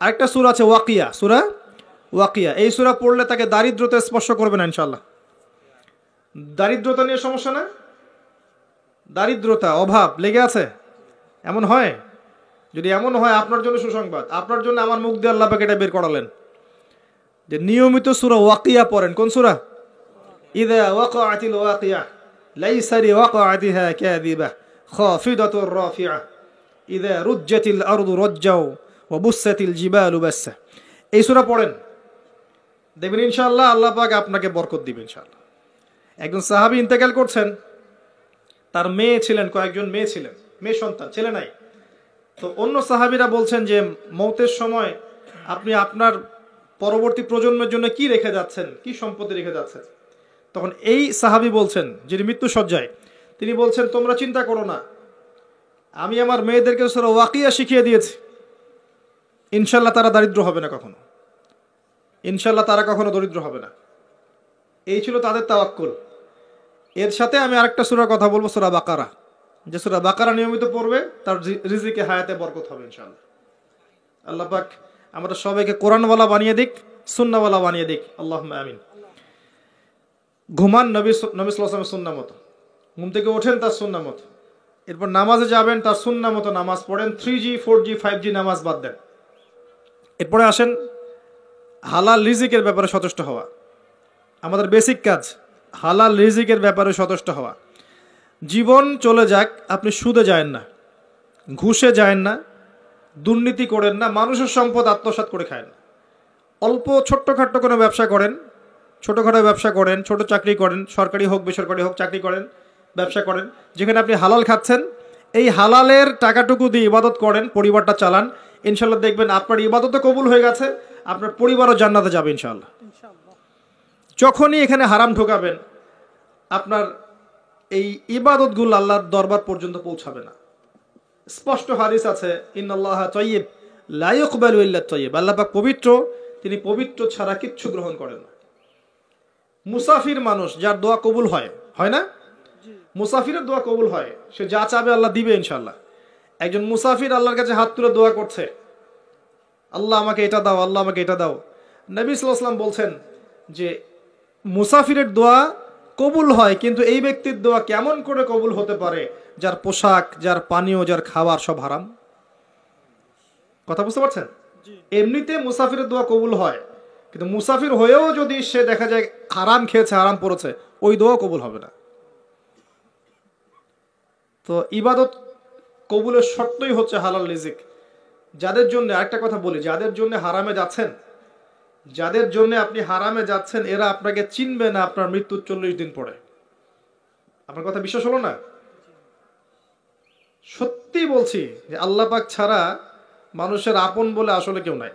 আরেকটা সূরা আছে ওয়াকিয়া, সূরা ওয়াকিয়া। এই সূরা পড়লে তাকে দারিদ্রতা স্পর্শ করবে না ইনশাআল্লাহ। দারিদ্রতা নিয়ে সমস্যা না? দারিদ্রতা, অভাব লেগে আছে, এমন হয়? যদি এমন হয় আপনার জন্য সুসংবাদ, আপনার জন্য আমার মুখ দিয়ে আল্লাহ পাক এটা বের করালেন যে নিয়মিত সূরা ওয়াকিয়া পড়েন। কোন সূরা? ইযা ওয়াকাআতিল ওয়াকিয়া লাইসা লিওয়াকাআতিহা কাযিবা খাফিদাতুর রাফিআ ইযা রুজ্জাতিল আরদু রাজ্জাও ওয়া বুসাতিল জিবালু বাসসা। এই সূরা পড়েন, দেখবেন ইনশাআল্লাহ আল্লাহ পাক আপনাকে বরকত দিবেন ইনশাআল্লাহ। একজন সাহাবী ইন্তেকাল করছেন, তার মেয়ে ছিলেন, কয়েকজন মেয়ে ছিলেন, মেয়ে সন্তান, ছেলে নাই। তো অন্য সাহাবীরা বলছেন যে মৌতের সময় আপনি আপনার পরবর্তী প্রজন্মের জন্য কি রেখে যাচ্ছেন, কি সম্পত্তি রেখে যাচ্ছেন? তখন এই সাহাবী বলছেন, যিনি মৃত্যু সজ্জায়, তিনি বলছেন তোমরা চিন্তা করো না, আমি আমার মেয়েদেরকে সূরা ওয়াকিয়া শিখিয়ে দিয়েছি, ইনশাআল্লাহ তারা দারিদ্র হবে না কখনো, ইনশাআল্লাহ তারা কখনো দরিদ্র হবে না। এই ছিল তাদের তাওয়াক্কুল। এর সাথে আমি আরেকটা সূরার কথা বলবো, সূরা বাকারা। যে সূরা বাকারা নিয়মিত পড়বে তার রিজিকে হায়াতে বরকত হবে ইনশাআল্লাহ। আল্লাহ পাক আমরা সবাইকে কোরআনওয়ালা বানিয়ে দিক, সুন্নাহওয়ালা বানিয়ে দিক, আল্লাহুম্মা আমিন। ঘুমান নবী সাল্লাল্লাহু আলাইহি ওয়াসাল্লামের সুন্নাহ মতো, ঘুম থেকে ওঠেন তার সুন্নাহ মতো, এরপর নামাজে যাবেন তার সুন্নাহ মতো নামাজ পড়েন, 3G 4G 5G নামাজ বাদ দেন। এরপরে আসেন হালাল রিজিকের ব্যাপারে সচেষ্ট হওয়া। আমাদের বেসিক কাজ হালাল রিজিকের ব্যাপারে সচেষ্ট হওয়া। জীবন চলে যাক, আপনি সুদে যায়েন না, ঘুষে যায়েন না, দুর্নীতি করেন না, মানুষের সম্পদ আত্মসাৎ করে খায়েন না। অল্প ছোট্টখাট্ট কোনো ব্যবসা করেন, ছোটোখাটো ব্যবসা করেন, ছোট চাকরি করেন, সরকারি হোক বেসরকারি হোক চাকরি করেন, ব্যবসা করেন, যেখানে আপনি হালাল খাচ্ছেন, এই হালালের টাকাটুকু দিয়ে ইবাদত করেন, পরিবারটা চালান, ইনশাল্লাহ দেখবেন আপনার ইবাদতও কবুল হয়ে গেছে, আপনার পরিবারও জান্নাতে যাবে ইনশাআল্লাহ। যখনই এখানে হারাম ঢোকাবেন, আপনার এই ইবাদতগুলো আল্লাহর দরবার পর্যন্ত পৌঁছাবে না। স্পষ্ট হাদিস আছে, ইন্নাল্লাহা তাইয়্যিব লা ইয়াকবালু ইল্লা তাইয়্যিব, আল্লাহ পাক পবিত্র, তিনি পবিত্র ছাড়া কিচ্ছু গ্রহণ করেন না। মুসাফির মানুষ যার দোয়া কবুল হয়, হয় না? মুসাফিরের দোয়া কবুল হয়, সে যা চাবে আল্লাহ দিবে ইনশাআল্লাহ। একজন মুসাফির আল্লাহর কাছে হাত তুলে দোয়া করছে, আল্লাহ আমাকে এটা দাও, আল্লাহ আমাকে এটা দাও। নবী সাল্লাল্লাহু আলাইহি ওয়াসাল্লাম বলছেন যে মুসাফিরের দোয়া কবুল হয়, কিন্তু এই ব্যক্তির দোয়া কেমন করে কবুল হতে পারে যার পোশাক, যার পানীয়, যার খাবার সব হারাম? কথা বুঝতে পারছেন? এমনিতে মুসাফিরের দোয়া কবুল হয়, কিন্তু মুসাফির হয়েও যদি সে দেখা যায় হারাম খেয়েছে, হারাম পড়েছে, ওই দোয়া কবুল হবে না। তো ইবাদত কবুলের শর্তই হচ্ছে হালাল রিজিক। যাদের জন্য, আরেকটা কথা বলি, যাদের জন্য হারামে যাচ্ছেন, যাদের জন্য আপনি হারামে যাচ্ছেন, এরা আপনাকে চিনবে না আপনার মৃত্যুর 40 দিন পরে। আপনার কথা বিশ্বাস হলো না? সত্যি বলছি যে আল্লাহ পাক ছাড়া মানুষের আপন বলে আসলে কেউ নাই।